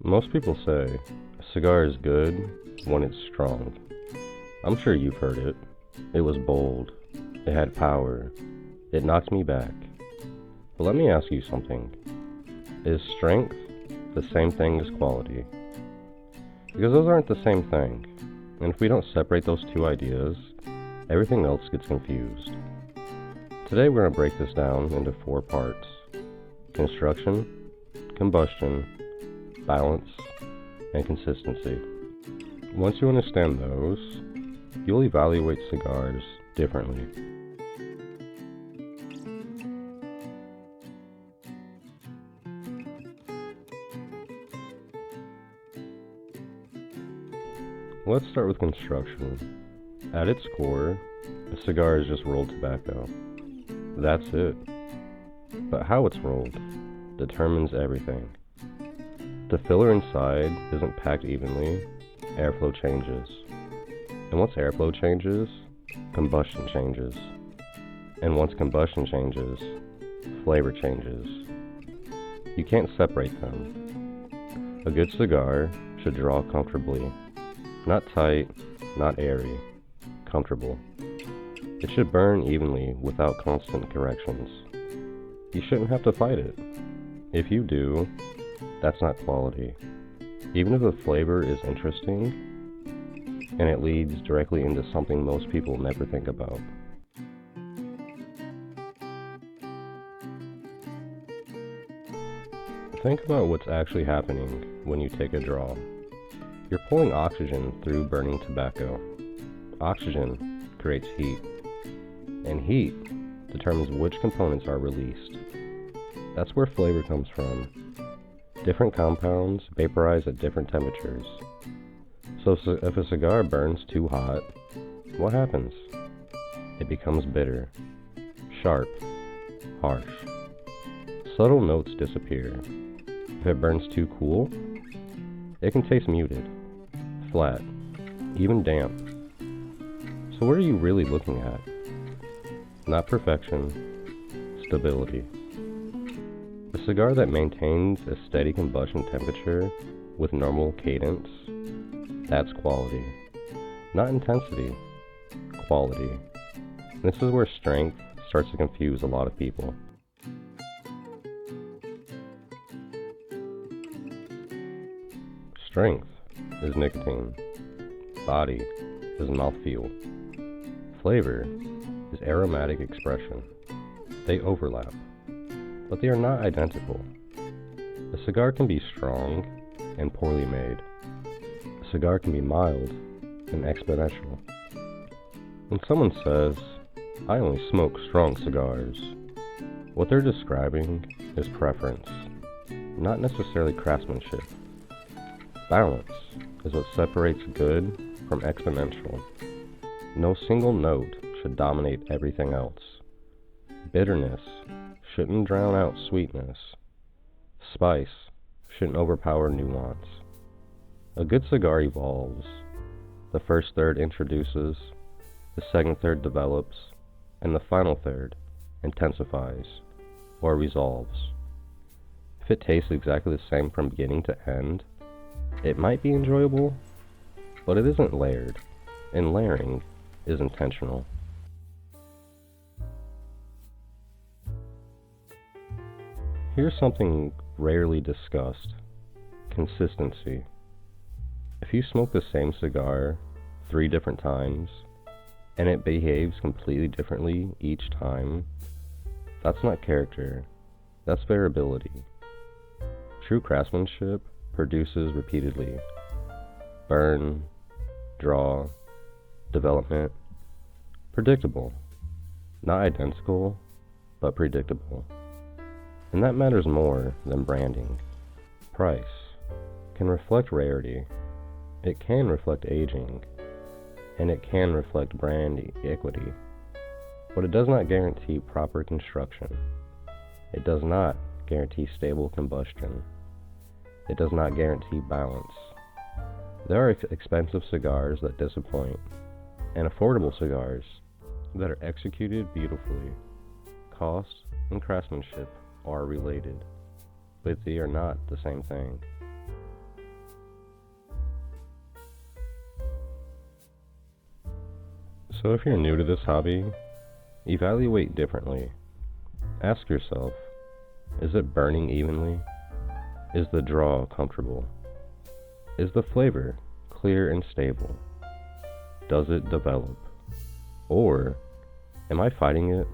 Most people say a cigar is good when it's strong. I'm sure you've heard it. It was bold. It had power. It knocked me back. But let me ask you something. Is strength the same thing as quality? Because those aren't the same thing. And if we don't separate those two ideas, everything else gets confused. Today we're going to break this down into 4 parts. Construction, combustion, balance, and consistency. Once you understand those, you'll evaluate cigars differently. Let's start with construction. At its core, a cigar is just rolled tobacco. That's it. But how it's rolled determines everything. The filler inside isn't packed evenly, airflow changes. And once airflow changes, combustion changes. And once combustion changes, flavor changes. You can't separate them. A good cigar should draw comfortably. Not tight, not airy. Comfortable. It should burn evenly without constant corrections. You shouldn't have to fight it. If you do, that's not quality. Even if the flavor is interesting, and it leads directly into something most people never think about. Think about what's actually happening when you take a draw. You're pulling oxygen through burning tobacco. Oxygen creates heat, and heat determines which components are released. That's where flavor comes from. Different compounds vaporize at different temperatures. So if a cigar burns too hot, what happens? It becomes bitter, sharp, harsh. Subtle notes disappear. If it burns too cool, it can taste muted, flat, even damp. So what are you really looking at? Not perfection, stability. A cigar that maintains a steady combustion temperature with normal cadence, that's quality. Not intensity, quality. This is where strength starts to confuse a lot of people. Strength is nicotine. Body is mouthfeel. Flavor is aromatic expression. They overlap, but they are not identical. A cigar can be strong and poorly made. A cigar can be mild and exponential. When someone says, "I only smoke strong cigars," what they're describing is preference, not necessarily craftsmanship. Balance is what separates good from exponential. No single note should dominate everything else. Bitterness shouldn't drown out sweetness. Spice shouldn't overpower nuance. A good cigar evolves. The first third introduces, the second third develops, and the final third intensifies or resolves. If it tastes exactly the same from beginning to end, it might be enjoyable, but it isn't layered, and layering is intentional. Here's something rarely discussed: consistency. If you smoke the same cigar 3 different times, and it behaves completely differently each time, that's not character, that's variability. True craftsmanship produces repeatedly. Burn, draw, development, predictable. Not identical, but predictable. And that matters more than branding. Price can reflect rarity, it can reflect aging, and it can reflect brand equity. But it does not guarantee proper construction. It does not guarantee stable combustion. It does not guarantee balance. There are expensive cigars that disappoint, and affordable cigars that are executed beautifully. Cost and craftsmanship are related, but they are not the same thing. So if you're new to this hobby, evaluate differently. Ask yourself, is it burning evenly? Is the draw comfortable? Is the flavor clear and stable? Does it develop? Or am I fighting it?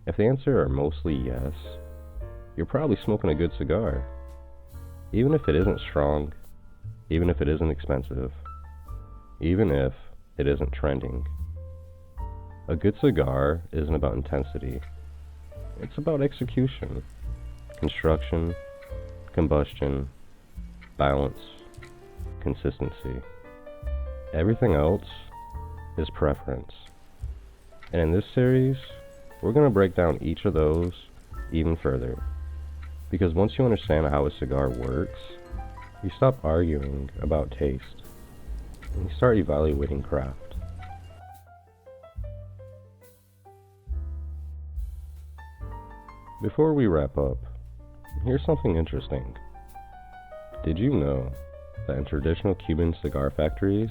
If the answer are mostly yes, you're probably smoking a good cigar. Even if it isn't strong, even if it isn't expensive, even if it isn't trending. A good cigar isn't about intensity. It's about execution, construction, combustion, balance, consistency. Everything else is preference. And in this series, we're going to break down each of those even further. Because once you understand how a cigar works, you stop arguing about taste, and you start evaluating craft. Before we wrap up, here's something interesting. Did you know that in traditional Cuban cigar factories,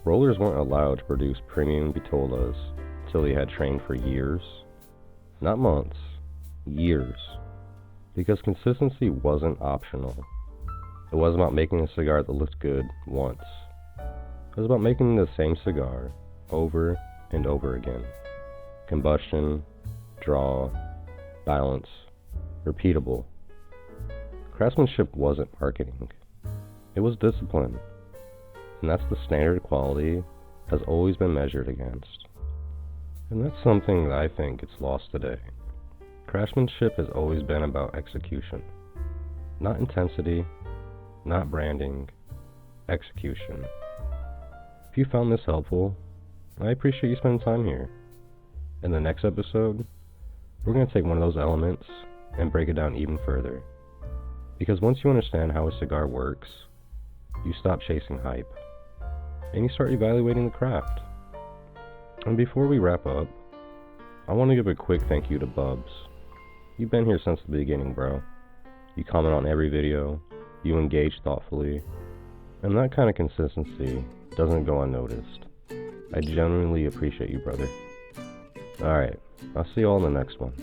rollers weren't allowed to produce premium vitolas until they had trained for years? Not months, years. Because consistency wasn't optional. It wasn't about making a cigar that looked good once. It was about making the same cigar over and over again. Combustion, draw, balance, repeatable. Craftsmanship wasn't marketing. It was discipline. And that's the standard quality has always been measured against. And that's something that I think gets lost today. Craftsmanship has always been about execution. Not intensity, not branding, execution. If you found this helpful, I appreciate you spending time here. In the next episode, we're going to take one of those elements and break it down even further. Because once you understand how a cigar works, you stop chasing hype, and you start evaluating the craft. And before we wrap up, I want to give a quick thank you to Bubs. You've been here since the beginning, bro. You comment on every video, you engage thoughtfully, and that kind of consistency doesn't go unnoticed. I genuinely appreciate you, brother. Alright, I'll see you all in the next one.